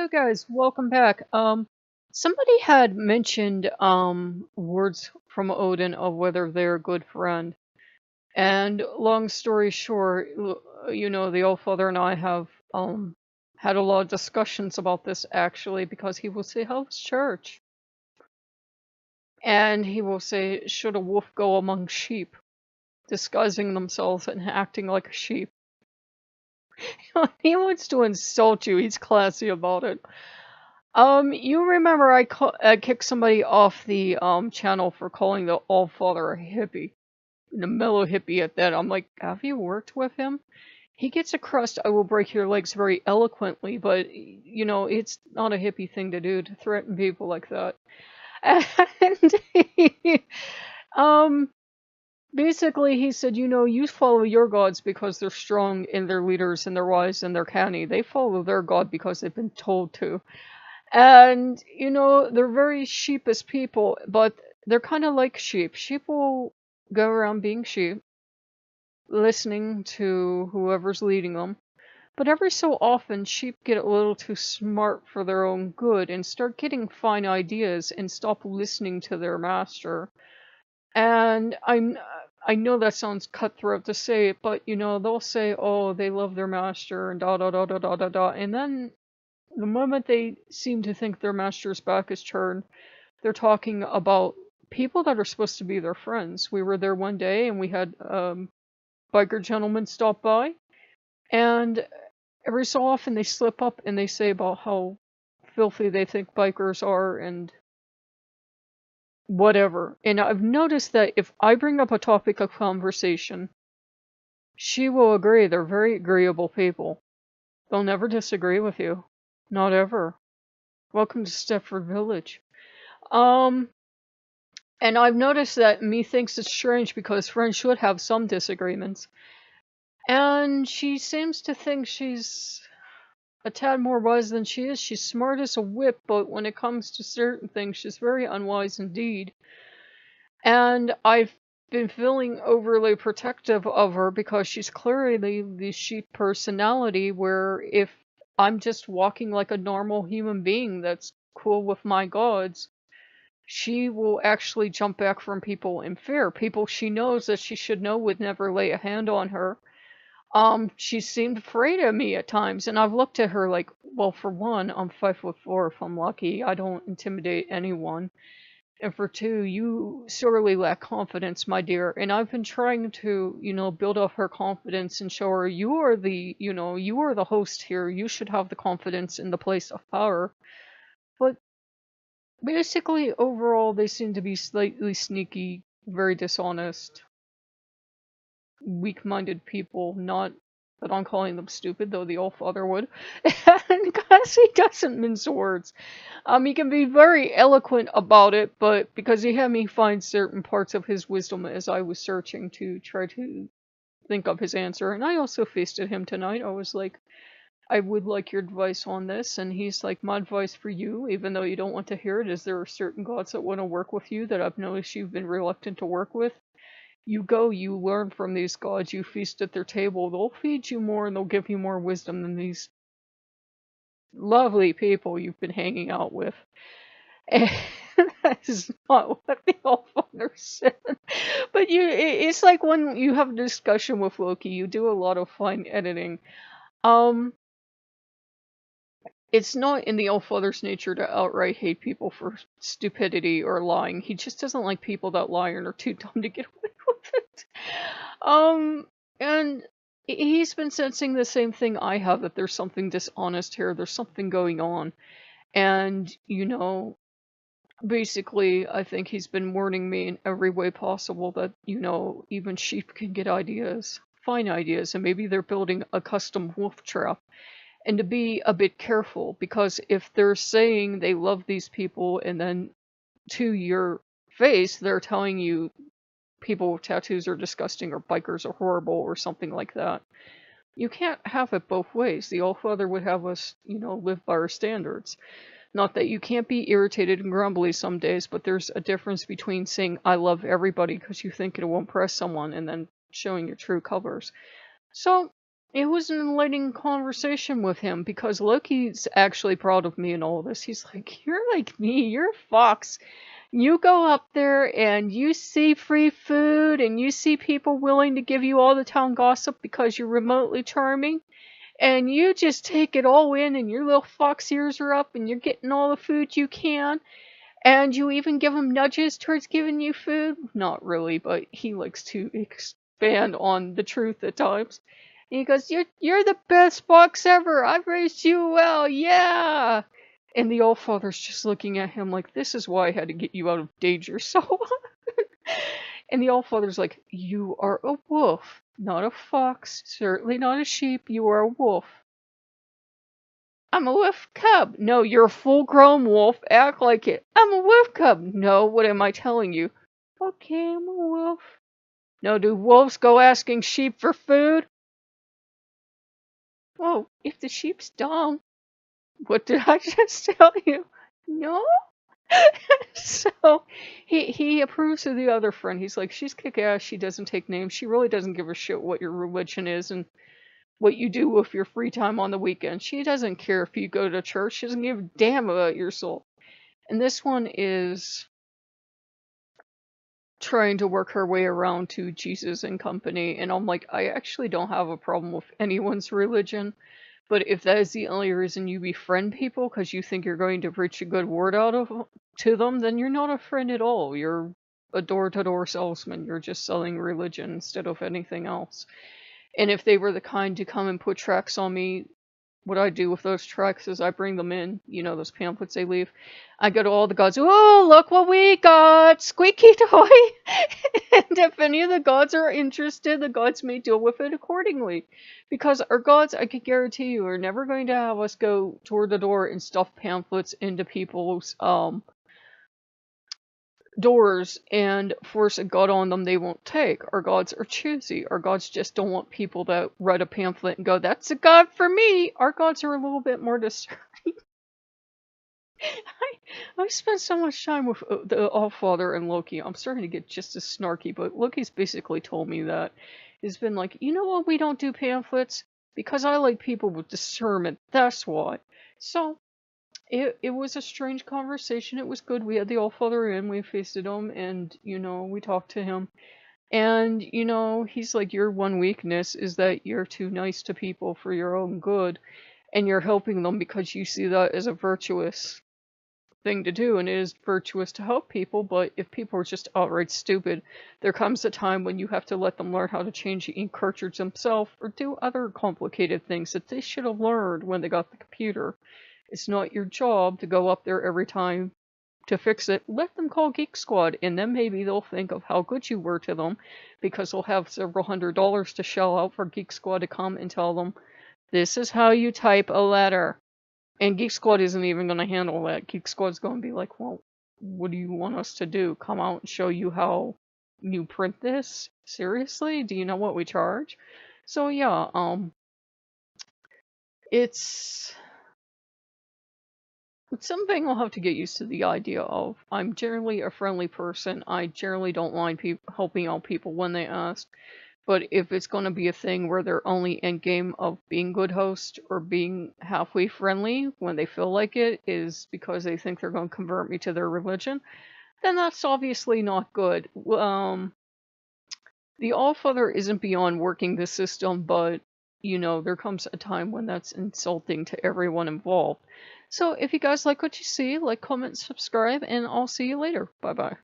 So guys, welcome back. Somebody had mentioned words from Odin of whether they're a good friend. And long story short, the Allfather and I have had a lot of discussions about this actually, because he will say, "How's church?" And he will say, "Should a wolf go among sheep?" Disguising themselves and acting like a sheep. He wants to insult you. He's classy about it. You remember I kicked somebody off the channel for calling the Allfather a hippie, and a mellow hippie at that. I'm like, have you worked with him? He gets across "I will break your legs" very eloquently, but it's not a hippie thing to do, to threaten people like that. And um, basically he said, you follow your gods because they're strong and they're leaders and they're wise and they're canny. They follow their god because they've been told to. And, they're very sheepish people, but they're kind of like sheep. Sheep will go around being sheep, listening to whoever's leading them. But every so often, sheep get a little too smart for their own good and start getting fine ideas and stop listening to their master. And I know that sounds cutthroat to say it, but, they'll say, oh, they love their master and da da da da da da da. And then the moment they seem to think their master's back is turned, they're talking about people that are supposed to be their friends. We were there one day and we had biker gentlemen stop by, and every so often they slip up and they say about how filthy they think bikers are and whatever. And I've noticed that if I bring up a topic of conversation, she will agree. They're very agreeable people. They'll never disagree with you. Not ever. Welcome to Stepford Village. And I've noticed that methinks it's strange because friends should have some disagreements. And she seems to think she's a tad more wise than she is. She's smart as a whip, but when it comes to certain things, she's very unwise indeed. And I've been feeling overly protective of her because she's clearly the sheep personality, where if I'm just walking like a normal human being that's cool with my gods, she will actually jump back from people in fear. People she knows that she should know would never lay a hand on her. She seemed afraid of me at times, and I've looked at her like, well, for one, I'm 5'4" if I'm lucky. I don't intimidate anyone. And for two, you sorely lack confidence, my dear. And I've been trying to, build up her confidence and show her you are the host here. You should have the confidence in the place of power. But basically, overall, they seem to be slightly sneaky, very dishonest, weak-minded people. Not that I'm calling them stupid, though the Allfather would. And because he doesn't mince words. He can be very eloquent about it, but because he had me find certain parts of his wisdom as I was searching to try to think of his answer. And I also feasted him tonight. I was like, I would like your advice on this. And he's like, my advice for you, even though you don't want to hear it, is there are certain gods that want to work with you that I've noticed you've been reluctant to work with. You go, you learn from these gods, you feast at their table. They'll feed you more and they'll give you more wisdom than these lovely people you've been hanging out with. And that is not what the Allfather said. But it's like when you have a discussion with Loki, you do a lot of fine editing. It's not in the Allfather's nature to outright hate people for stupidity or lying. He just doesn't like people that lie and are too dumb to get away with it. And he's been sensing the same thing I have, that there's something dishonest here, there's something going on. And, basically, I think he's been warning me in every way possible that, even sheep can get ideas, fine ideas, and maybe they're building a custom wolf trap. And to be a bit careful, because if they're saying they love these people and then to your face they're telling you people with tattoos are disgusting or bikers are horrible or something like that, you can't have it both ways. The Allfather would have us, live by our standards. Not that you can't be irritated and grumbly some days, but there's a difference between saying I love everybody because you think it will impress someone and then showing your true colors. So It was an enlightening conversation with him because Loki's actually proud of me and all this. He's like, "You're like me, you're a fox. You go up there and you see free food and you see people willing to give you all the town gossip because you're remotely charming. And you just take it all in and your little fox ears are up and you're getting all the food you can. And you even give him nudges towards giving you food." Not really, but he likes to expand on the truth at times. And he goes, "You're the best fox ever. I've raised you well, yeah." And the Allfather's just looking at him like, "This is why I had to get you out of danger." So, and the Allfather's like, "You are a wolf, not a fox. Certainly not a sheep. You are a wolf." "I'm a wolf cub." "No, you're a full-grown wolf. Act like it." "I'm a wolf cub." "No, what am I telling you?" "Okay, I'm a wolf." "No, do wolves go asking sheep for food?" "Well, if the sheep's dumb." "What did I just tell you?" "No." So he approves of the other friend. He's like, "She's kick-ass. She doesn't take names. She really doesn't give a shit what your religion is and what you do with your free time on the weekend. She doesn't care if you go to church. She doesn't give a damn about your soul." And this one is trying to work her way around to Jesus and company. And I'm like, I actually don't have a problem with anyone's religion. But if that is the only reason you befriend people because you think you're going to preach a good word to them, then you're not a friend at all. You're a door-to-door salesman. You're just selling religion instead of anything else. And if they were the kind to come and put tracts on me, what I do with those tracts is I bring them in, those pamphlets they leave. I go to all the gods, "Oh, look what we got! Squeaky toy!" And if any of the gods are interested, the gods may deal with it accordingly. Because our gods, I can guarantee you, are never going to have us go toward the door and stuff pamphlets into people's doors and force a god on them they won't take. Our gods are choosy. Our gods just don't want people that read a pamphlet and go, "That's a god for me." Our gods are a little bit more discerning. I spent so much time with the Allfather and Loki. I'm starting to get just as snarky, but Loki's basically told me that. He's been like, "You know what, we don't do pamphlets? Because I like people with discernment. That's why." So it was a strange conversation. It was good. We had the Allfather in, we feasted him, and, we talked to him. And, he's like, "Your one weakness is that you're too nice to people for your own good, and you're helping them because you see that as a virtuous thing to do, and it is virtuous to help people, but if people are just outright stupid, there comes a time when you have to let them learn how to change the ink cartridge themselves or do other complicated things that they should have learned when they got the computer. It's not your job to go up there every time to fix it. Let them call Geek Squad, and then maybe they'll think of how good you were to them, because they'll have several $100s to shell out for Geek Squad to come and tell them, this is how you type a letter." And Geek Squad isn't even going to handle that. Geek Squad's going to be like, "Well, what do you want us to do? Come out and show you how you print this? Seriously? Do you know what we charge?" So yeah, it's something I'll have to get used to the idea of. I'm generally a friendly person. I generally don't mind helping out people when they ask. But if it's going to be a thing where they're only end game of being good host or being halfway friendly when they feel like it is because they think they're going to convert me to their religion, then that's obviously not good. The Allfather isn't beyond working the system, but, there comes a time when that's insulting to everyone involved. So if you guys like what you see, like, comment, subscribe, and I'll see you later. Bye-bye.